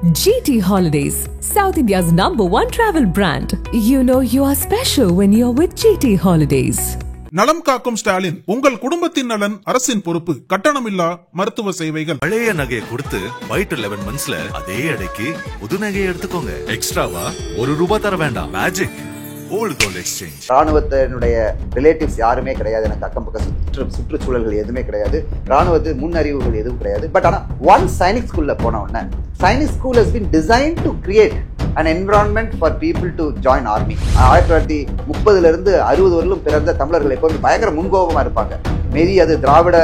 GT Holidays, South India's #1 travel brand. You know you are special when you're with GT Holidays. நலம் காக்கும் ஸ்டாலின், உங்கள் குடும்பத்தின் நலன் அரசின் பொறுப்பு. கட்டணமில்லா மருத்துவ சேவைகள். பழைய நகையை கொடுத்து வைட் 11 monthsல அதே அடைக்கு புது நகையை எடுத்துக்கோங்க. எக்ஸ்ட்ராவா ₹1 தர வேண்டாம். Magic old gold exchange. ராணுவத்தினுடைய ரிலேட்டிவ்ஸ் யாருமே கிடையாது. எனக்கு அக்கம் பக்கம் சுற்றுச்சூழல்கள் எதுவுமே கிடையாது. ராணுவத்து முன்னறிவுகள் எதுவும் கிடையாது. பட் ஆனா ஒன் சைனிக் ஸ்கூல்ல போன உடனே Sainik school has been designed to create an environment for people to join army. 1930 இருந்து 60 வரலும் பிறந்த தமிழர்கள் எப்போதும் பயங்கர முன்கோபமா இருப்பாங்க. மேபி அது திராவிட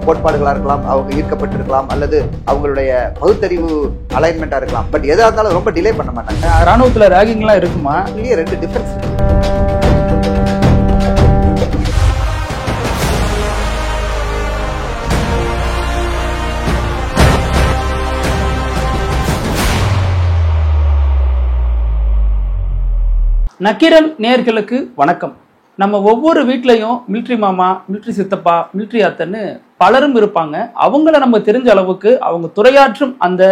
கோட்பாடுகளா இருக்கலாம், அவங்க ஈர்க்கப்பட்டிருக்கலாம், அல்லது அவங்களுடைய பகுத்தறிவு அலைன்மெண்டா இருக்கலாம். பட் எதா இருந்தாலும் ரொம்ப டிலே பண்ண மாட்டாங்க. ராணுவத்துல ரேகிங் எல்லாம் இருக்குமா? இல்லையே, ரெண்டு டிஃபரன்ஸ் இருக்கு. நக்கீரன் நேயர்களுக்கு வணக்கம். நம்ம ஒவ்வொரு வீட்லையும் மிலிட்ரி மாமா, மிலிட்ரி சித்தப்பா, மிலிட்ரி அத்தைன்னு பலரும் இருப்பாங்க. அவங்கள நம்ம தெரிஞ்ச அளவுக்கு அவங்க துறையாற்றும் அந்த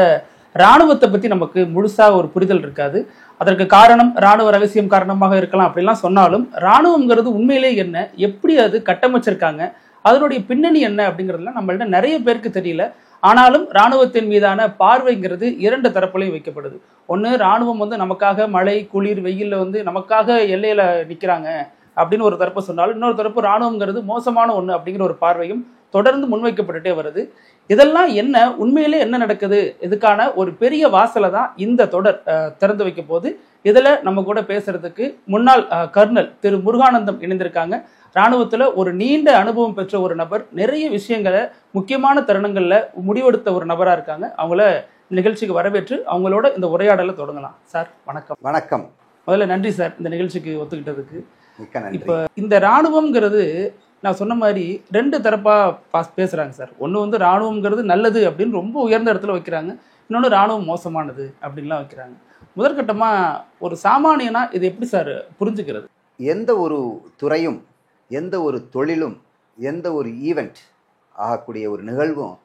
இராணுவத்தை பற்றி நமக்கு முழுசாக ஒரு புரிதல் இருக்காது. அதற்கு காரணம் இராணுவ ரகசியம் காரணமாக இருக்கலாம். அப்படிலாம் சொன்னாலும் இராணுவங்கிறது உண்மையிலே என்ன, எப்படி அது கட்டமைச்சிருக்காங்க, அதனுடைய பின்னணி என்ன அப்படிங்கிறதுலாம் நம்மள்ட்ட நிறைய பேருக்கு தெரியல. ஆனாலும் இராணுவத்தின் மீதான பார்வைங்கிறது இரண்டு தரப்புலையும் வைக்கப்படுது. ஒன்று, இராணுவம் நமக்காக மழை குளிர் வெயிலில் நமக்காக எல்லையில் நிற்கிறாங்க அப்படின்னு ஒரு தரப்பு சொன்னாலும், இன்னொரு தரப்பு இராணுவங்கிறது மோசமான ஒன்று அப்படிங்கிற ஒரு பார்வையும் தொடர்ந்து முன்வைக்கப்பட்டுட்டே வருது. இதெல்லாம் என்ன, உண்மையிலே என்ன நடக்குது, இதுக்கான ஒரு பெரிய வாசலை தான் இந்த தொடர் திறந்து வைக்க போது. இதில் நம்ம கூட பேசுறதுக்கு முன்னாள் கர்னல் திரு முருகானந்தம் இணைந்திருக்காங்க. இராணுவத்தில் ஒரு நீண்ட அனுபவம் பெற்ற ஒரு நபர், நிறைய விஷயங்களை முக்கியமான தருணங்களில் முடிவெடுத்த ஒரு நபராக இருக்காங்க. அவங்கள நிகழ்ச்சிக்கு வரவேற்று அவங்களோட இந்த உரையாடலை தொடங்கலாம். சார் வணக்கம். வணக்கம். முதல்ல நன்றி சார் இந்த நிகழ்ச்சிக்கு ஒத்துக்கிட்டதுக்கு. இப்போ இந்த இராணுவம்ங்கிறது நான் சொன்ன மாதிரி ரெண்டு தரப்பாக பேசுகிறாங்க சார். ஒன்று இராணுவம்ங்கிறது நல்லது அப்படின்னு ரொம்ப உயர்ந்த இடத்துல வைக்கிறாங்க, இன்னொன்று இராணுவம் மோசமானது அப்படின்லாம் வைக்கிறாங்க. முதற்கட்டமாக ஒரு சாமானியனா இது எப்படி சார் புரிஞ்சுக்கிறது? எந்த ஒரு துறையும், எந்த ஒரு தொழிலும், எந்த ஒரு ஈவெண்ட் ஆகக்கூடிய ஒரு நிகழ்வும்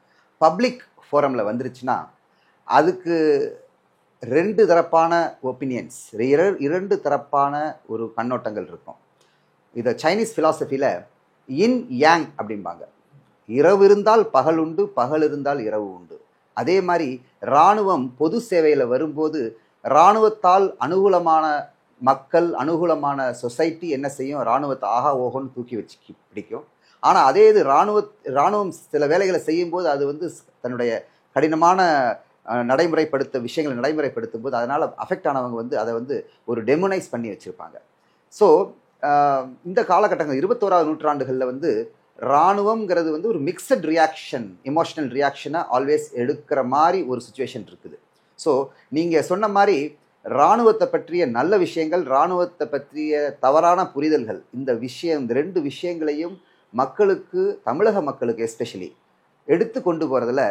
பப்ளிக் ஃபோரமில் வந்துருச்சுன்னா அதுக்கு ரெண்டு தரப்பான ஒப்பீனியன்ஸ், இரண்டு தரப்பான ஒரு கண்ணோட்டங்கள் இருக்கும். இதை சைனீஸ் ஃபிலாசபியில் இன் யாங் அப்படிம்பாங்க. இரவு இருந்தால் பகல் உண்டு, பகல் இருந்தால் இரவு உண்டு. அதே மாதிரி இராணுவம் பொது சேவையில் வரும்போது இராணுவத்தால் அனுகூலமான மக்கள், அனுகூலமான சொசைட்டி என்ன செய்யும், இராணுவத்தை ஆகா ஓகோன்னு தூக்கி வச்சு பிடிக்கும். ஆனால் அதே இது இராணுவம் சில வேலைகளை செய்யும்போது அது தன்னுடைய கடினமான விஷயங்களை நடைமுறைப்படுத்தும் போது அதனால் அஃபெக்ட் ஆனவங்க அதை ஒரு டெமோனைஸ் பண்ணி வச்சுருப்பாங்க. ஸோ இந்த காலகட்டங்கள் 21ஆம் நூற்றாண்டுகளில் இராணுவங்கிறது ஒரு மிக்சட் ரியாக்ஷன், எமோஷனல் ரியாக்ஷனை ஆல்வேஸ் எடுக்கிற மாதிரி ஒரு சுச்சுவேஷன் இருக்குது. ஸோ நீங்கள் சொன்ன மாதிரி இராணுவத்தை பற்றிய நல்ல விஷயங்கள், இராணுவத்தை பற்றிய தவறான புரிதல்கள், இந்த ரெண்டு விஷயங்களையும் மக்களுக்கு, தமிழக மக்களுக்கு எஸ்பெஷலி எடுத்து கொண்டு போகிறதுல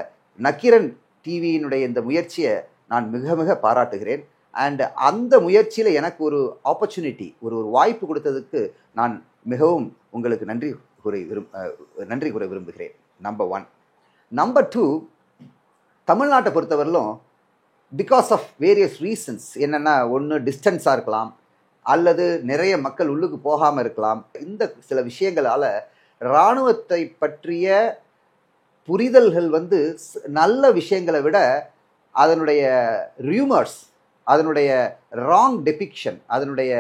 நக்கீரன் டிவியினுடைய இந்த முயற்சியை நான் மிக மிக பாராட்டுகிறேன். அண்ட் அந்த முயற்சியில் எனக்கு ஒரு ஆப்பர்ச்சுனிட்டி, ஒரு வாய்ப்பு கொடுத்ததுக்கு நான் மிகவும் உங்களுக்கு நன்றி கூற விரும்புகிறேன். நம்பர் 1. நம்பர் 2, தமிழ்நாட்டை பொறுத்தவரையிலும் பிகாஸ் ஆஃப் வேரியஸ் ரீசன்ஸ், என்னென்னா ஒன்று டிஸ்டன்ஸாக இருக்கலாம், அல்லது நிறைய மக்கள் உள்ளுக்கு போகாமல் இருக்கலாம். இந்த சில விஷயங்களால் இராணுவத்தை பற்றிய புரிதல்கள் நல்ல விஷயங்களை விட அதனுடைய ரியூமர்ஸ், அதனுடைய ராங் டெபிக்ஷன், அதனுடைய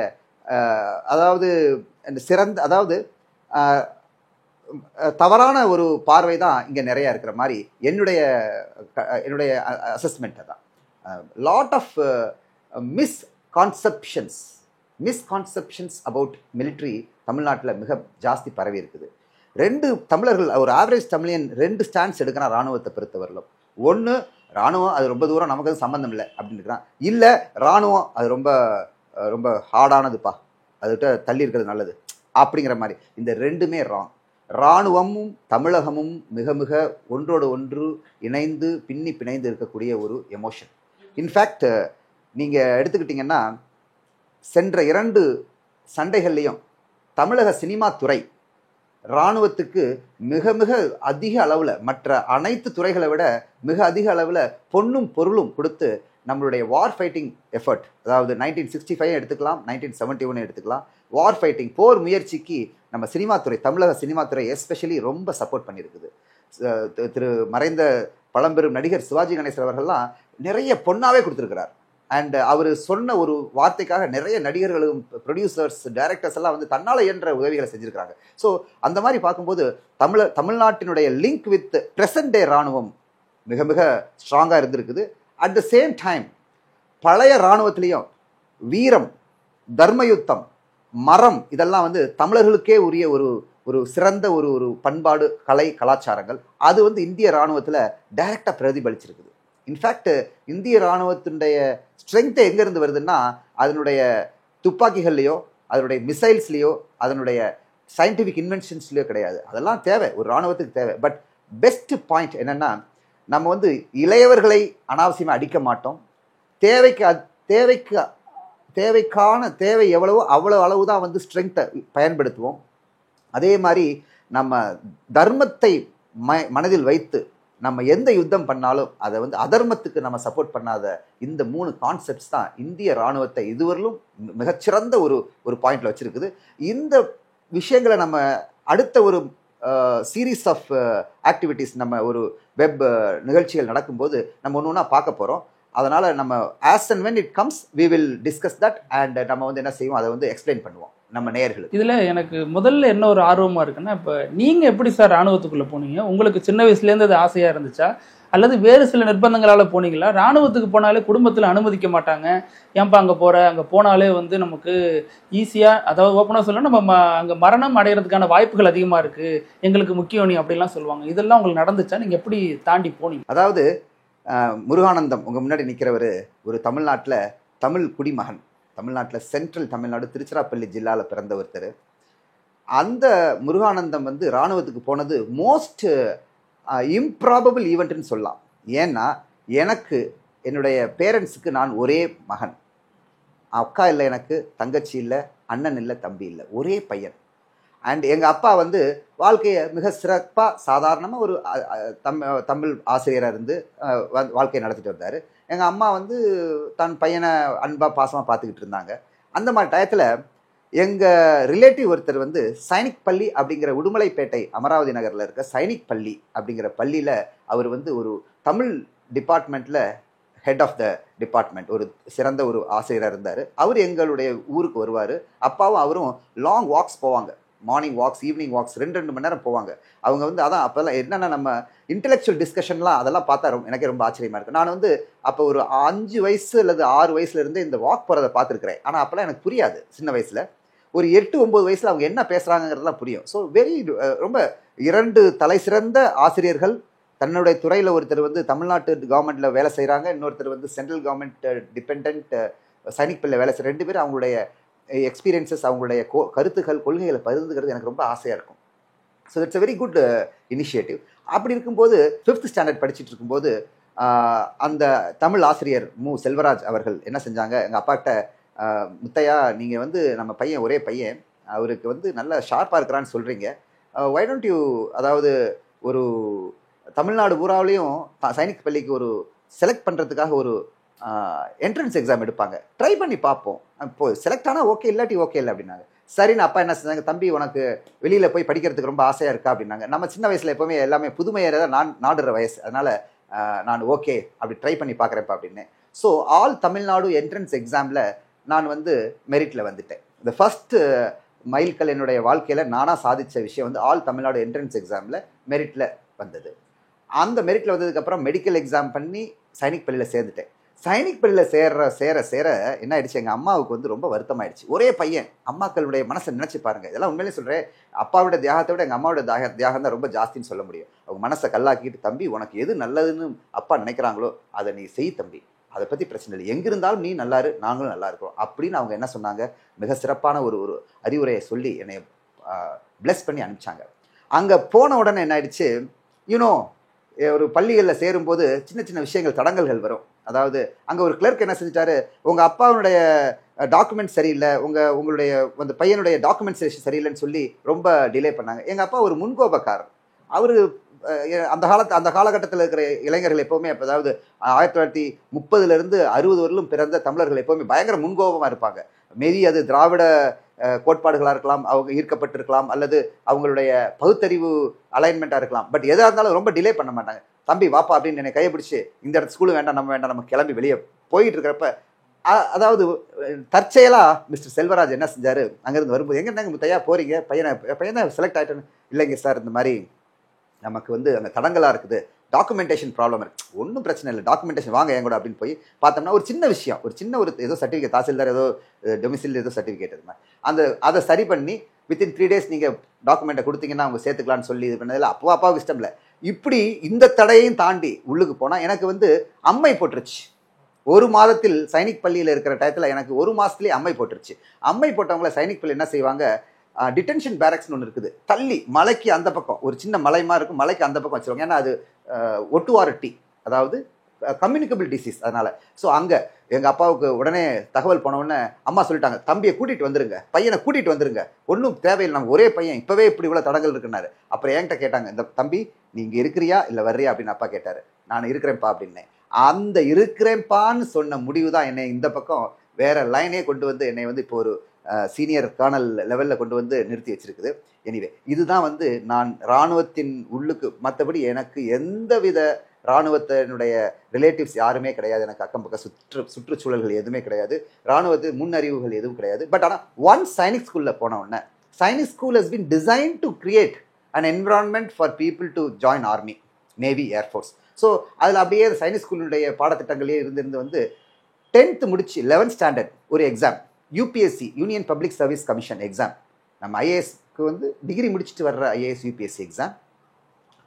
தவறான ஒரு பார்வை தான் இங்கே நிறையா இருக்கிற மாதிரி என்னுடைய அசஸ்மெண்ட் தான். Lot of misconceptions about military தமிழ்நாட்டில் மிக ஜாஸ்தி பரவி இருக்குது. ரெண்டு தமிழர்கள், ஒரு ஆவரேஜ் தமிழியன் ரெண்டு ஸ்டாண்ட்ஸ் எடுக்கிறான் இராணுவத்தை பொறுத்தவரையிலும். ஒன்று, இராணுவம் அது ரொம்ப தூரம் நமக்கு அது சம்மந்தம் இல்லை அப்படின்னு இருக்கிறான். இல்லை, இராணுவம் அது ரொம்ப ரொம்ப ஹார்டானதுப்பா, அதுகிட்ட தள்ளி இருக்கிறது நல்லது அப்படிங்கிற மாதிரி. இந்த ரெண்டுமே ராங். இராணுவமும் தமிழகமும் மிக மிக ஒன்றோடு ஒன்று இணைந்து பிணைந்து இருக்கக்கூடிய ஒரு எமோஷன். இன்ஃபேக்ட் நீங்கள் எடுத்துக்கிட்டிங்கன்னா சென்ற 2 சண்டைகள்லையும் தமிழக சினிமா துறை இராணுவத்துக்கு மிக மிக அதிக அளவில் மற்ற அனைத்து துறைகளை விட மிக அதிக அளவில் பொன்னும் பொருளும் கொடுத்து நம்மளுடைய வார் ஃபைட்டிங் எஃபர்ட், அதாவது 1965 எடுத்துக்கலாம், 1971 எடுத்துக்கலாம், வார் ஃபைட்டிங் போர் முயற்சிக்கு நம்ம சினிமாத்துறை, தமிழக சினிமாத்துறை எஸ்பெஷலி ரொம்ப சப்போர்ட் பண்ணியிருக்குது. திரு மறைந்த பழம்பெரும் நடிகர் சிவாஜி கணேசன் அவர்கள்லாம் நிறைய பொண்ணாவே கொடுத்துருக்கிறார். அண்ட் அவர் சொன்ன ஒரு வார்த்தைக்காக நிறைய நடிகர்களும் ப்ரொடியூசர்ஸ் டைரக்டர்ஸ் எல்லாம் வந்து தன்னால் இயன்ற உதவிகளை செஞ்சுருக்கிறாங்க. ஸோ அந்த மாதிரி பார்க்கும்போது தமிழ்நாட்டினுடைய லிங்க் வித் பிரசன்ட் டே இராணுவம் மிக மிக ஸ்ட்ராங்காக இருந்திருக்குது. அட் த சேம் டைம் பழைய இராணுவத்திலையும் வீரம், தர்மயுத்தம், மரம் இதெல்லாம் வந்து தமிழர்களுக்கே உரிய ஒரு சிறந்த ஒரு பண்பாடு, கலை, கலாச்சாரங்கள் அது வந்து இந்திய இராணுவத்தில் டைரக்டாக பிரதிபலிச்சிருக்குது. இன்ஃபேக்ட் இந்திய இராணுவத்தினுடைய ஸ்ட்ரென்த் எங்கேருந்து வருதுன்னா அதனுடைய துப்பாக்கிகள்லையோ அதனுடைய மிசைல்ஸ்லேயோ அதனுடைய சயின்டிஃபிக் இன்வென்ஷன்ஸ்லையோ கிடையாது. அதெல்லாம் தேவை, ஒரு இராணுவத்துக்கு தேவை. பட் பெஸ்ட் பாயிண்ட் என்னென்னா நம்ம வந்து இளையவர்களை அனாவசியமாக அடிக்க மாட்டோம். தேவைக்கான தேவை எவ்வளவோ அவ்வளோ அளவு தான் வந்து ஸ்ட்ரென்த்தை பயன்படுத்துவோம். அதே மாதிரி நம்ம தர்மத்தை மனதில் வைத்து நம்ம எந்த யுத்தம் பண்ணாலும் அதை வந்து அதர்மத்துக்கு நம்ம சப்போர்ட் பண்ணாத இந்த 3 கான்செப்ட்ஸ் தான் இந்திய இராணுவத்தை இதுவரையிலும் மிகச்சிறந்த ஒரு பாயிண்ட்ல வச்சிருக்குது. இந்த விஷயங்களை நம்ம அடுத்த ஒரு சீரீஸ் ஆஃப் ஆக்டிவிட்டீஸ், நம்ம ஒரு வெப் நிகழ்ச்சிகள் நடக்கும்போது நம்ம ஒன்று ஒன்றா பார்க்க போகிறோம். அதனால் நம்ம as and when it comes we will discuss that and நம்ம வந்து என்ன செய்வோம், அதை வந்து எக்ஸ்பிளைன் பண்ணுவோம் நம்ம நேயர்களுக்கு. இதில் எனக்கு முதல்ல என்ன ஒரு ஆர்வமாக இருக்குன்னா, இப்போ நீங்கள் எப்படி சார் இராணுவத்துக்குள்ளே போனீங்க? உங்களுக்கு சின்ன வயசுலேருந்து அது ஆசையாக இருந்துச்சா, அல்லது வேறு சில நிர்பந்தங்களால் போனீங்களா? இராணுவத்துக்கு போனாலே குடும்பத்தில் அனுமதிக்க மாட்டாங்க, ஏன்பா அங்கே அங்கே போனாலே வந்து நமக்கு ஈஸியாக, அதாவது ஓப்பனாக சொல்ல நம்ம அங்கே மரணம் அடைகிறதுக்கான வாய்ப்புகள் அதிகமாக இருக்குது, எங்களுக்கு முக்கியம் நீ அப்படிலாம் சொல்லுவாங்க. இதெல்லாம் உங்களுக்கு நடந்துச்சா? நீங்கள் எப்படி தாண்டி போனீங்க? அதாவது முருகானந்தம் உங்கள் முன்னாடி நிற்கிறவர் ஒரு தமிழ்நாட்டில் தமிழ் குடிமகன், தமிழ்நாட்டில் சென்ட்ரல் தமிழ்நாடு திருச்சிராப்பள்ளி ஜில்லாவில் பிறந்த ஒருத்தர். அந்த முருகானந்தம் வந்து இராணுவத்துக்கு போனது மோஸ்ட் இம்ப்ராபபிள் ஈவெண்ட்னு சொல்லலாம். ஏன்னா எனக்கு என்னுடைய பேரண்ட்ஸுக்கு நான் ஒரே மகன், அக்கா இல்லை, எனக்கு தங்கச்சி இல்லை, அண்ணன் இல்லை, தம்பி இல்லை, ஒரே பையன். அண்ட் எங்கள் அப்பா வந்து வாழ்க்கையை மிக சிறப்பாக சாதாரணமாக ஒரு தமிழ் ஆசிரியராக இருந்து வாழ்க்கையை நடத்திட்டு வந்தார். எங்கள் அம்மா வந்து தன் பையனை அன்பாக பாசமாக பார்த்துக்கிட்டு இருந்தாங்க. அந்த மாதிரி டயத்தில் எங்கள் ரிலேட்டிவ் ஒருத்தர் வந்து சைனிக் பள்ளி அப்படிங்கிற உடுமலைப்பேட்டை அமராவதி நகரில் இருக்க சைனிக் பள்ளி அப்படிங்கிற பள்ளியில் அவர் வந்து ஒரு தமிழ் டிபார்ட்மெண்ட்டில் ஹெட் ஆஃப் த டிபார்ட்மெண்ட், ஒரு சிறந்த ஒரு ஆசிரியராக இருந்தார். அவர் எங்களுடைய ஊருக்கு வருவார். அப்பாவும் அவரும் லாங் வாக்ஸ் போவாங்க, மார்னிங் வாக்ஸ், ஈவினிங் வாக்ஸ், 2 மணி நேரம் போவாங்க. அவங்க வந்து அதான் அப்போல்லாம் என்னென்னா நம்ம இன்டெலெக்சுவல் டிஸ்கஷன்லாம் அதெல்லாம் பார்த்தா எனக்கே ரொம்ப ஆச்சரியமாக இருக்குது. நான் வந்து அப்போ ஒரு 5 வயசு அல்லது 6 வயசுலேருந்து இந்த வாக் போகிறத பார்த்துருக்குறேன். ஆனால் அப்போல்லாம் எனக்கு புரியாது. சின்ன வயசில் ஒரு 8-9 வயசில் அவங்க என்ன பேசுகிறாங்கிறதுலாம் புரியும். ஸோ ரொம்ப 2 தலை சிறந்த ஆசிரியர்கள் தன்னுடைய துறையில், ஒருத்தர் வந்து தமிழ்நாட்டு கவர்மெண்ட்டில் வேலை செய்கிறாங்க, இன்னொருத்தர் வந்து சென்ட்ரல் கவர்மெண்ட் டிபெண்ட் சைனிக் பள்ளியில் வேலை செய்கிற 2 பேர் அவங்களுடைய எக்ஸ்பீரியன்சஸ், அவங்களுடைய கருத்துக்கள், கொள்கைகளை பகிர்ந்துக்கிறது எனக்கு ரொம்ப ஆசையாக இருக்கும். So it's a very good initiative. அப்படி இருக்கும்போது 5th ஸ்டாண்டர்ட் படிச்சுட்டு இருக்கும்போது அந்த தமிழ் ஆசிரியர் மு செல்வராஜ் அவர்கள் என்ன செஞ்சாங்க, எங்கள் அப்பாட்ட முத்தையா, நீங்கள் வந்து நம்ம பையன் ஒரே பையன், அவருக்கு வந்து நல்ல ஷார்ப்பாக இருக்கிறான்னு சொல்கிறீங்க, வை டோன்ட் யூ, அதாவது ஒரு தமிழ்நாடு பூராவிலையும் சைனிக் பள்ளிக்கு ஒரு செலக்ட் பண்ணுறதுக்காக ஒரு என்ட்ரன்ஸ் எக்ஸாம் எடுப்பாங்க, ட்ரை பண்ணி பார்ப்போம், இப்போது செலக்ட் ஆனால் ஓகே, இல்லாட்டி ஓகே இல்லை அப்படின்னாங்க. சரின்னு அப்பா என்ன செஞ்சாங்க, தம்பி உனக்கு வெளியில் போய் படிக்கிறதுக்கு ரொம்ப ஆசையாக இருக்கா அப்படின்னாங்க. நம்ம சின்ன வயசில் எப்போவுமே எல்லாமே புதுமையை தான் நாடுற வயசு, அதனால் நான் ஓகே அப்படி ட்ரை பண்ணி பார்க்குறேன்ப்பா அப்படின்னு. ஸோ ஆல் தமிழ்நாடு என்ட்ரன்ஸ் எக்ஸாமில் நான் வந்து மெரிட்டில் வந்துட்டேன். இந்த ஃபஸ்ட்டு மைல்கல் என்னுடைய வாழ்க்கையில் நானாக சாதித்த விஷயம் வந்து ஆல் தமிழ்நாடு என்ட்ரன்ஸ் எக்ஸாமில் மெரிட்டில் வந்தது. அந்த மெரிட்டில் வந்ததுக்கப்புறம் மெடிக்கல் எக்ஸாம் பண்ணி சைனிக் பள்ளியில் சேர்ந்துட்டேன். சைனிக் பள்ளியில் சேர என்ன ஆயிடுச்சு, எங்கள் அம்மாவுக்கு வந்து ரொம்ப வருத்தமாயிடுச்சு. ஒரே பையன், அம்மாக்களுடைய மனசை நினச்சி பாருங்கள். இதெல்லாம் உண்மையிலே சொல்கிறேன், அப்பாவோட தியாகத்தை விட எங்கள் அம்மாவோட தியாகம் தான் ரொம்ப ஜாஸ்தின்னு சொல்ல முடியும். அவங்க மனசை கல்லாக்கிட்டு, தம்பி உனக்கு எது நல்லதுன்னு அப்பா நினைக்கிறாங்களோ அதை நீ செய் தம்பி, அதை பற்றி பிரச்சனை இல்லை, எங்கிருந்தாலும் நீ நல்லாரு, நாங்களும் நல்லா இருக்கிறோம் அப்படின்னு அவங்க என்ன சொன்னாங்க, மிக சிறப்பான ஒரு அறிவுரையை சொல்லி என்னை பிளஸ் பண்ணி அனுப்பிச்சாங்க. அங்கே போன உடனே என்ன ஆயிடுச்சு, யூனோ ஒரு பள்ளிகளில் சேரும்போது சின்ன சின்ன விஷயங்கள், தடங்கல்கள் வரும். அதாவது அங்கே ஒரு கிளர்க் என்ன செஞ்சிட்டாரு, உங்கள் அப்பாவுடைய டாக்குமெண்ட் சரியில்லை, உங்களுடைய அந்த பையனுடைய டாக்குமெண்ட்ஸேஷன் சரியில்லைன்னு சொல்லி ரொம்ப டிலே பண்ணாங்க. எங்கள் அப்பா ஒரு முன்கோபக்காரர். அவர் அந்த காலகட்டத்தில் இருக்கிற இளைஞர்கள் எப்போவுமே, அதாவது 1930 60 வரலும் பிறந்த தமிழர்கள் எப்போவுமே பயங்கர முன்கோபமாக இருப்பாங்க. மேபி அது திராவிட கோட்பாடுகளாக இருக்கலாம், அவங்க ஈர்க்கப்பட்டிருக்கலாம், அல்லது அவங்களுடைய பகுத்தறிவு அலைன்மெண்ட்டாக இருக்கலாம். பட் எதாக இருந்தாலும் ரொம்ப டிலே பண்ண மாட்டாங்க. தம்பி வாப்பா அப்படின்னு என்னை கையை பிடிச்சி, இந்த இடத்து ஸ்கூலு வேண்டாம், நம்ம கிளம்பி வெளியே போயிட்டு இருக்கிறப்ப, அதாவது தற்செயலா மிஸ்டர் செல்வராஜ் என்ன செஞ்சாரு, அங்கேருந்து வரும்போது, எங்க முத்தையா போறீங்க, பையனை செலக்ட் ஆகிட்டேன்னு. இல்லைங்க சார், இந்த மாதிரி நமக்கு வந்து அங்கே தடங்களாக இருக்குது, டாக்குமெண்டேஷன் ப்ராப்ளம் இருக்கு. ஒன்றும் பிரச்சனை இல்லை, டாக்குமெண்டேஷன் வாங்க என் கூட அப்படின்னு போய் பார்த்தோம்னா ஒரு சின்ன விஷயம், ஒரு ஏதோ சர்டிஃபிகேட், தாசில்தார் ஏதோ டொமிசில் ஏதோ சர்டிஃபிகேட் இருந்தால் அதை சரி பண்ணி வித்தின் 3 days நீங்கள் டாக்குமெண்ட்டை கொடுத்தீங்கன்னா அவங்க சேர்த்துக்கலான்னு சொல்லி இது பண்ணதில்லை. அப்பாவுக்கு இஷ்டம் இல்லை. இப்படி இந்த தடையையும் தாண்டி உள்ளுக்கு போனால் எனக்கு வந்து அம்மை போட்டுருச்சு. 1 மாதத்தில் சைனிக் பள்ளியில் இருக்கிற டயத்தில் எனக்கு 1 மாதத்துலேயே அம்மை போட்டுருச்சு. அம்மை போட்டவங்கள சைனிக் பள்ளி என்ன செய்வாங்க, டிடென்ஷன் பேரக்ஸ்னு ஒன்று இருக்குது, தள்ளி மலைக்கு அந்த பக்கம் ஒரு சின்ன மலைமா இருக்கும், மலைக்கு அந்த பக்கம் வச்சுருவாங்க. ஏன்னா அது ஒட்டுவாரட்டி, அதாவது கம்யூனிகபிள் டிசீஸ். அதனால ஸோ அங்கே எங்கள் அப்பாவுக்கு உடனே தகவல் போனவுடனே அம்மா சொல்லிட்டாங்க, தம்பியை கூட்டிகிட்டு வந்துருங்க, பையனை கூட்டிகிட்டு வந்துருங்க, ஒன்றும் தேவையில்லை, நம்ம ஒரே பையன், இப்போவே இப்படி இவ்வளோ தடங்கள் இருக்குன்னாரு. அப்புறம் என்கிட்ட கேட்டாங்க, இந்த தம்பி நீங்கள் இருக்கிறியா இல்லை வர்றியா அப்படின்னு அப்பா கேட்டார். நான் இருக்கிறேன்ப்பா அப்படின்னேன். அந்த இருக்கிறேன்ப்பான்னு சொன்ன முடிவு தான் என்னை இந்த பக்கம் வேற லைனே கொண்டு வந்து என்னை வந்து இப்போ ஒரு சீனியர் கர்னல் லெவலில் கொண்டு வந்து நிறுத்தி வச்சிருக்குது. எனிவே இதுதான் வந்து நான் இராணுவத்தின் உள்ளுக்கு, மற்றபடி எனக்கு எந்தவித இராணுவத்தினுடைய ரிலேட்டிவ்ஸ் யாருமே கிடையாது, எனக்கு அக்கம் பக்கம் சுற்றுச்சூழல்கள் எதுவுமே கிடையாது, இராணுவத்து முன்னறிவுகள் எதுவும் கிடையாது. பட் ஆனால் ஒன்ஸ் சைனிக் ஸ்கூலில் போன உடனே, Sainik school has been design to create an environment for people to join army, navy, air force. So அதில் அப்படியே சைனிக் ஸ்கூலுடைய பாடத்திட்டங்களே இருந்து வந்து 10th முடிச்சு 11th ஸ்டாண்டர்ட் ஒரு exam, UPSC, union public service commission exam. நம்ம ஐஏஎஸ்க்கு வந்து டிகிரி முடிச்சுட்டு வர்ற ஐஏஎஸ் யூபிஎஸ்சி எக்ஸாம்,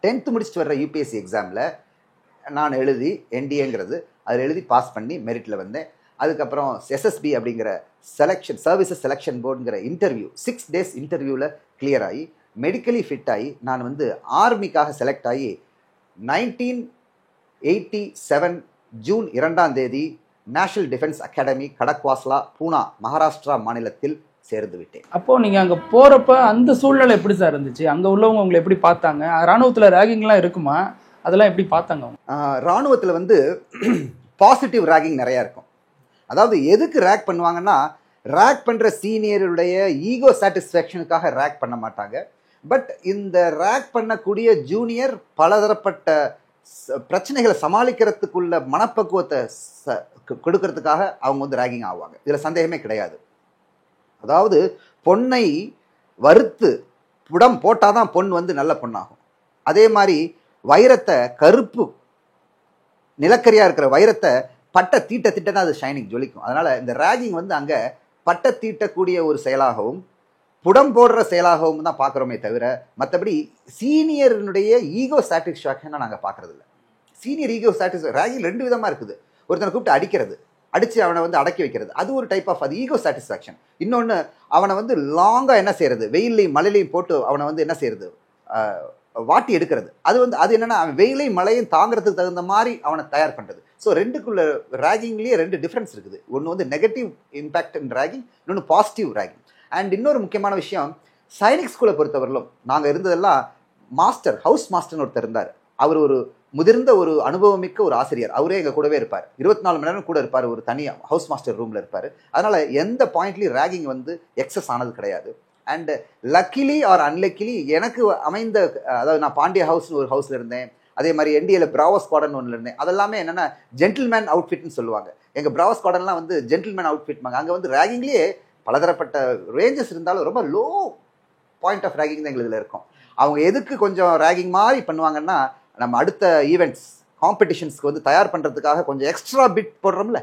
10th முடிச்சுட்டு வர்ற யூபிஎஸ்சி எக்ஸாமில் நான் எழுதி என்டிஏங்கிறது அதில் எழுதி பாஸ் பண்ணி மெரிட்டில் வந்தேன். அதுக்கப்புறம் எஸ்எஸ்பி அப்படிங்கிற சர்வீசஸ் செலெக்ஷன் போர்டுங்கிற இன்டர்வியூ 6 days இன்டர்வியூவில் கிளியர் ஆகி மெடிக்கலி ஃபிட் ஆகி நான் வந்து ஆர்மிக்காக செலக்ட் ஆகி 1987 June 2 national defence academy, Khadakwasla, பூனா, மகாராஷ்டிரா மாநிலத்தில் சேர்ந்து விட்டேன். அப்போ நீங்க அங்க போறப்ப அந்த சூழ்நிலை எப்படி சார் இருந்துச்சு? அங்க உள்ளவங்க உங்களை எப்படி பார்த்தாங்க? ராணுவத்துல ரேகிங்லாம் இருக்குமா? அதெல்லாம் எப்படி பார்த்தாங்க? ராணுவத்தில் வந்து பாசிட்டிவ் ரேகிங் நிறையா இருக்கும். அதாவது எதுக்கு ரேக் பண்ணுவாங்கன்னா, ரேக் பண்ணுற சீனியருடைய ஈகோ சாட்டிஸ்ஃபேக்ஷனுக்காக ரேக் பண்ண மாட்டாங்க. பட் இந்த ரேக் பண்ணக்கூடிய ஜூனியர் பலதரப்பட்ட பிரச்சனைகளை சமாளிக்கிறதுக்குள்ள மனப்பக்குவத்தை கொடுக்கறதுக்காக அவங்க வந்து ரேகிங் ஆவாங்க. இதில் சந்தேகமே கிடையாது. அதாவது பொண்ணை வறுத்து புடம் போட்டால் தான் பொன் வந்து நல்ல பொண்ணாகும். அதே மாதிரி வைரத்தை, கருப்பு நிலக்கரியாக இருக்கிற வைரத்தை பட்டை தீட்ட தான் அது ஷைனிங் ஜொலிக்கும். அதனால் இந்த ரேகிங் வந்து அங்கே பட்டை தீட்டக்கூடிய ஒரு செயலாகவும் புடம் போடுற செயலாகவும் தான் பார்க்குறோமே தவிர, மற்றபடி சீனியருடைய ஈகோ சாட்டிஸ்ஃபேக்ஷனை நாங்கள் பார்க்குறதில்ல. சீனியர் ஈகோ சாட்டிஸ்ஃபேக்ஷன் ரேகிங் 2 விதமாக இருக்குது. ஒருத்தனை கூப்பிட்டு அடிக்கிறது, அடித்து அவனை வந்து அடக்கி வைக்கிறது, அது ஒரு டைப் ஆஃப் அது ஈகோ சாட்டிஸ்ஃபேக்ஷன். இன்னொன்று, அவனை வந்து லாங்காக என்ன செய்யறது, வெயிலையும் மழையிலையும் போட்டு அவனை வந்து என்ன செய்யறது, வாட்டி எடுக்கிறது. அது என்னன்னா, அவன் வெயிலையும் மழையும் தாங்கிறதுக்கு தகுந்த மாதிரி அவனை தயார் பண்ணுறது. ஸோ ரெண்டுக்குள்ள ரேகிங்லேயே 2 டிஃப்ரென்ஸ் இருக்குது. ஒன்று வந்து நெகட்டிவ் இம்பேக்ட் இன் ரேகிங், இன்னொன்று பாசிட்டிவ் ரேகிங். அண்ட் இன்னொரு முக்கியமான விஷயம், சைனிக் ஸ்கூலை பொறுத்தவரையிலும் நாங்கள் இருந்ததெல்லாம் மாஸ்டர், ஹவுஸ் மாஸ்டர்னு ஒருத்தர் இருந்தார். அவர் ஒரு முதிர்ந்த ஒரு அனுபவமிக்க ஒரு ஆசிரியர். அவரே எங்கள் கூடவே இருப்பார், 24 மணி நேரம் கூட இருப்பார், ஒரு தனியாக ஹவுஸ் மாஸ்டர் ரூமில் இருப்பார். அதனால் எந்த பாயிண்ட்லேயும் ரேகிங் வந்து எக்ஸஸ் ஆனது கிடையாது. அண்ட் லக்கிலி ஆர் அன்லக்கிலி எனக்கு அமைந்த, அதாவது நான் பாண்டிய ஹவுஸ்னு ஒரு ஹவுஸில் இருந்தேன், அதே மாதிரி என்டிஏல பிராவோ ஸ்குவாட்ரன் ஒன்றில் இருந்தேன். அதெல்லாமே என்னென்னா ஜென்டில்மேன் அவுட்ஃபிட்னு சொல்லுவாங்க. எங்கள் பிராவோ ஸ்குவாட்ரன்லாம் வந்து ஜென்டில்மேன் அவுட்ஃபிட்மாங்க. அங்கே வந்து ரேகிங்லேயே பலதரப்பட்ட ரேஞ்சஸ் இருந்தாலும் ரொம்ப லோ பாயிண்ட் ஆஃப் ரேகிங் தான் எங்களுக்கு இருக்கும். அவங்க எதுக்கு கொஞ்சம் ரேகிங் மாதிரி பண்ணுவாங்கன்னா, நம்ம அடுத்த ஈவெண்ட்ஸ் காம்படிஷன்ஸ்க்கு வந்து தயார் பண்ணுறதுக்காக கொஞ்சம் எக்ஸ்ட்ரா பிட் போடுறோம்ல,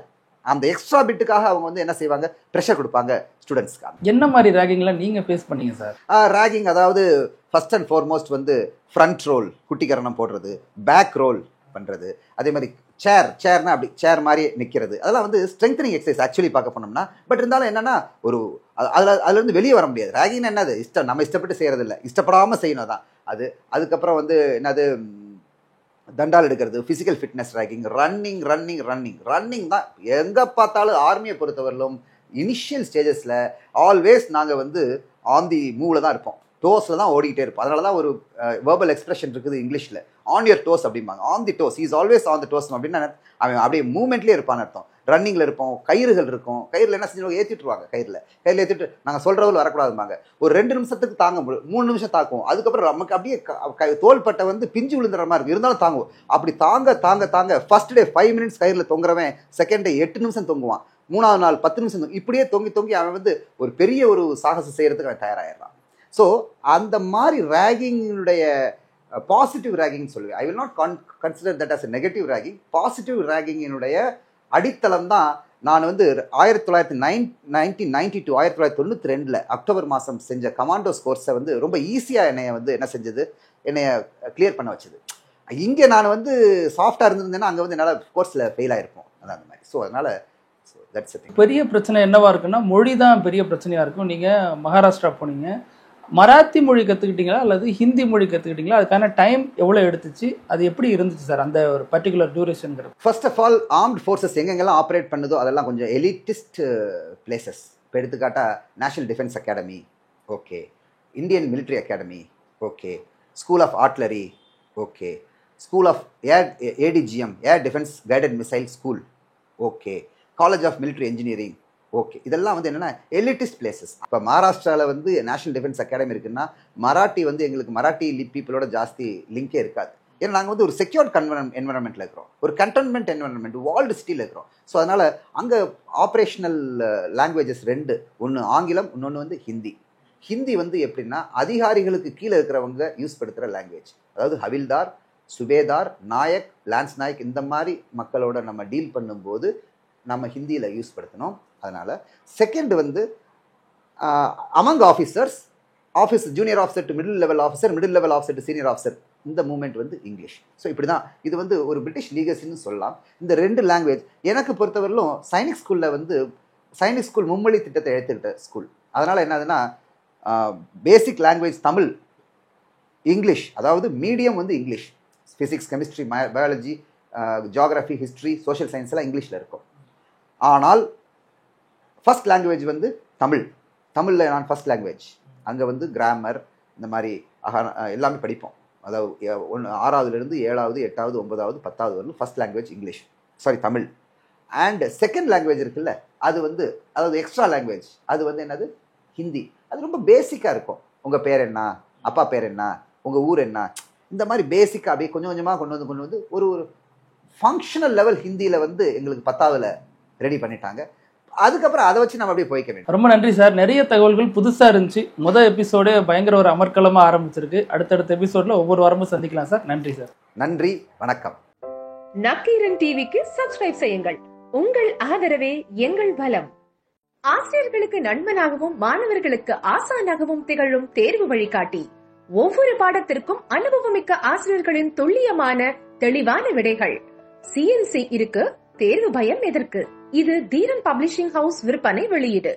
அந்த எக்ஸ்ட்ரா பிட்டுக்காக அவங்க வந்து என்ன செய்வாங்க, ப்ரெஷர் கொடுப்பாங்க ஸ்டூடெண்ட்ஸ்க்காக. என்ன மாதிரி ரேகிங்லாம் நீங்கள் ஃபேஸ் பண்ணீங்க சார்? ரேகிங் அதாவது ஃபர்ஸ்ட் அண்ட் ஃபார்மோஸ்ட் வந்து ஃப்ரண்ட் ரோல் குட்டிக்கரணம் போடுறது, பேக் ரோல் பண்ணுறது, அதே மாதிரி சேர்னா அப்படி சேர் மாதிரி நிற்கிறது, அதெல்லாம் வந்து ஸ்ட்ரெங்தனிங் எக்ஸசைஸ் ஆக்சுவலி பார்க்க போனோம்னா. பட் இருந்தாலும் என்னன்னா, ஒரு அதுலேருந்து வெளியே வர முடியாது. ரேகிங் என்னது, நம்ம இஷ்டப்பட்டு செய்கிறது இல்லை, இஷ்டப்படாமல் செய்யணும் தான் அது. அதுக்கப்புறம் வந்து என்னது, தண்டால் எடுக்கிறது, ஃபிசிக்கல் ஃபிட்னஸ் ரேகிங், ரன்னிங் தான் எங்கே பார்த்தாலும். ஆர்மியை பொறுத்தவரையிலும் இனிஷியல் ஸ்டேஜஸில் ஆல்வேஸ் நாங்கள் வந்து ஆன் தி மூவில் தான் இருப்போம், டோஸில் தான் ஓடிக்கிட்டே இருப்போம். அதனால தான் ஒரு வெர்பல் எக்ஸ்பிரஷன் இருக்குது இங்கிலீஷில், ஆன் யுவர் டோஸ் அப்படிம்பாங்க. On the dose, is always on the dose அப்படின்னு அவன் அப்படியே மூவ்மெண்ட்லேயே இருப்பான்னு அர்த்தம். ரன்னிங்கில் இருப்போம், கயிறுகள் இருக்கும், கயிறில் என்ன செஞ்சு ஏற்றிட்டுருவாங்க, கையில் ஏற்றிட்டு நாங்கள் சொல்கிறவர்கள் வரக்கூடாதுப்பாங்க. ஒரு 2 நிமிஷத்துக்கு தாங்க முடியும், 3 நிமிஷம் தாக்குவோம். அதுக்கப்புறம் நமக்கு அப்படியே தோள்பட்டை வந்து பிஞ்சு விழுந்துற மாதிரி இருக்கும், இருந்தாலும் தாங்குவோம். அப்படி தாங்க தாங்க தாங்க ஃபர்ஸ்ட் டே 5 மினிட்ஸ் கயிறில் தொங்குறவன் செகண்ட் டே 8 நிமிஷம் தொங்குவான், 3ஆவது நாள் 10 நிமிஷம், இப்படியே தொங்கி தொங்கி அவன் வந்து ஒரு பெரிய ஒரு சாகசம் செய்கிறதுக்கு அவன் தயாராகிடலாம். ஸோ அந்த மாதிரி ரேகிங்கினுடைய பாசிட்டிவ் ரேகிங் சொல்லுவேன். I will not consider that as a negative ragging. Positive ரேகிங்கினுடைய அடித்தளம் தான் நான் வந்து 1992 அக்டோபர் மாதம் செஞ்ச கமாண்டோஸ் கோர்ஸை வந்து ரொம்ப ஈஸியாக என்னைய வந்து என்ன செஞ்சது, என்னைய கிளியர் பண்ண வச்சது. இங்கே நான் வந்து சாஃப்டாக இருந்திருந்தேன்னா அங்கே வந்து என்னால் கோர்ஸில் ஃபெயில் ஆகிருப்போம், அதான் அந்த மாதிரி. ஸோ அதனால் பெரிய பிரச்சனை என்னவா இருக்குன்னா மொழி தான் பெரிய பிரச்சனையாக இருக்கும். நீங்கள் மகாராஷ்டிரா போனீங்க, மராத்தி மொழி கற்றுக்கிட்டீங்களா அல்லது ஹிந்தி மொழி கற்றுக்கிட்டீங்களா? அதுக்கான டைம் எவ்வளோ எடுத்துச்சு, அது எப்படி இருந்துச்சு சார் அந்த ஒரு பர்டிகுலர் டியூரேஷனுங்கிறது? First of all armed forces எங்கெங்கெல்லாம் ஆப்ரேட் பண்ணுதோ அதெல்லாம் கொஞ்சம் எலிட்டிஸ்ட் பிளேசஸ். இப்போ எடுத்துக்காட்டா national defence academy, okay, Indian military academy, okay, school of artillery, okay, school of ADGM, air defence guided missile school, okay, college of military engineering, okay. இதெல்லாம் வந்து என்னென்னா elitist places. இப்போ மகாராஷ்டிராவில் வந்து நேஷனல் டிஃபென்ஸ் அகாடமி இருக்குன்னா மராட்டி வந்து எங்களுக்கு மராட்டி பீப்புளோட ஜாஸ்தி லிங்கே இருக்காது. ஏன்னா நாங்கள் வந்து ஒரு செக்யூர்ட் என்வரன்மெண்ட்டில் இருக்கிறோம், ஒரு கண்டெய்ன்மெண்ட் என்வரன்மெண்ட், வால்டு சிட்டியில் இருக்கிறோம். ஸோ அதனால் அங்கே ஆப்ரேஷனல் லாங்குவேஜஸ் 2, ஒன்று ஆங்கிலம், இன்னொன்று வந்து ஹிந்தி. ஹிந்தி வந்து எப்படின்னா அதிகாரிகளுக்கு கீழே இருக்கிறவங்க யூஸ் படுத்துகிற லாங்குவேஜ். அதாவது ஹவில்தார், சுபேதார், நாயக், லான்ஸ் நாயக், இந்த மாதிரி மக்களோட நம்ம டீல் பண்ணும்போது நம்ம ஹிந்தியில் யூஸ் படுத்தணும். அதனால் செகண்ட் வந்து among officers, junior officer to middle level officer, middle level officer to senior officer, இந்த மூமெண்ட் வந்து இங்கிலீஷ். ஸோ இப்படி தான் இது வந்து ஒரு பிரிட்டிஷ் லீகசின்னு சொல்லலாம். இந்த 2 லாங்குவேஜ் எனக்கு பொறுத்தவரையிலும் சைனிக் ஸ்கூலில் வந்து சைனிக் ஸ்கூல் மும்மொழி திட்டத்தை எடுத்துக்கிட்ட ஸ்கூல். அதனால் என்னதுன்னா பேசிக் லாங்குவேஜ் தமிழ், இங்கிலீஷ், அதாவது மீடியம் வந்து English, physics, chemistry, biology, geography, history, social science எல்லாம் இங்கிலீஷில் இருக்கும். ஆனால் ஃபர்ஸ்ட் லாங்குவேஜ் வந்து தமிழ். தமிழில் நான் ஃபர்ஸ்ட் லாங்குவேஜ். அங்கே வந்து கிராமர் இந்த மாதிரி எல்லாமே படிப்போம். அதாவது 6ஆவதுலேருந்து 7ஆவது, 8ஆவது, 9ஆவது, 10ஆவது வரலும் first language English, Tamil. And second language இருக்குல்ல, அது வந்து அதாவது எக்ஸ்ட்ரா லாங்குவேஜ், அது வந்து என்னது, ஹிந்தி. அது ரொம்ப பேசிக்காக இருக்கும். உங்கள் பேர் என்ன, அப்பா பேர் என்ன, உங்கள் ஊர் என்ன, இந்த மாதிரி பேசிக்காக அப்படியே கொஞ்சம் கொஞ்சமாக கொண்டு வந்து ஒரு ஃபங்க்ஷனல் லெவல் ஹிந்தியில் வந்து எங்களுக்கு 10ஆவதுல ரெடி பண்ணிட்டாங்க. அதுக்கப்புறம் அதை வச்சு நம்ம அப்படியே போய்க்க வேண்டும். ரொம்ப நன்றி சார். நிறைய தகவல்கள் புதுசாக இருந்துச்சு. முதல் எபிசோடே பயங்கர ஒரு அமர்க்களமாக ஆரம்பிச்சிருக்கு. அடுத்தடுத்த எபிசோட்ல ஒவ்வொரு வாரமும் சந்திக்கலாம் சார். நன்றி சார். நன்றி, வணக்கம். நக்கீரன் டிவிக்கு சப்ஸ்கிரைப் செய்யுங்கள். உங்கள் ஆதரவே எங்கள் பலம். ஆசிரியர்களுக்கு நண்பனாகவும் மாணவர்களுக்கு ஆசானாகவும் திகழும் தேர்வு வழிகாட்டி. ஒவ்வொரு பாடத்திற்கும் அனுபவமிக்க ஆசிரியர்களின் துல்லியமான தெளிவான விடைகள். CNC இருக்கு, தேர்வு பயம் எதற்கு? இது தீரன் பப்ளிஷிங் ஹவுஸ் விற்பனை வெளியீடு.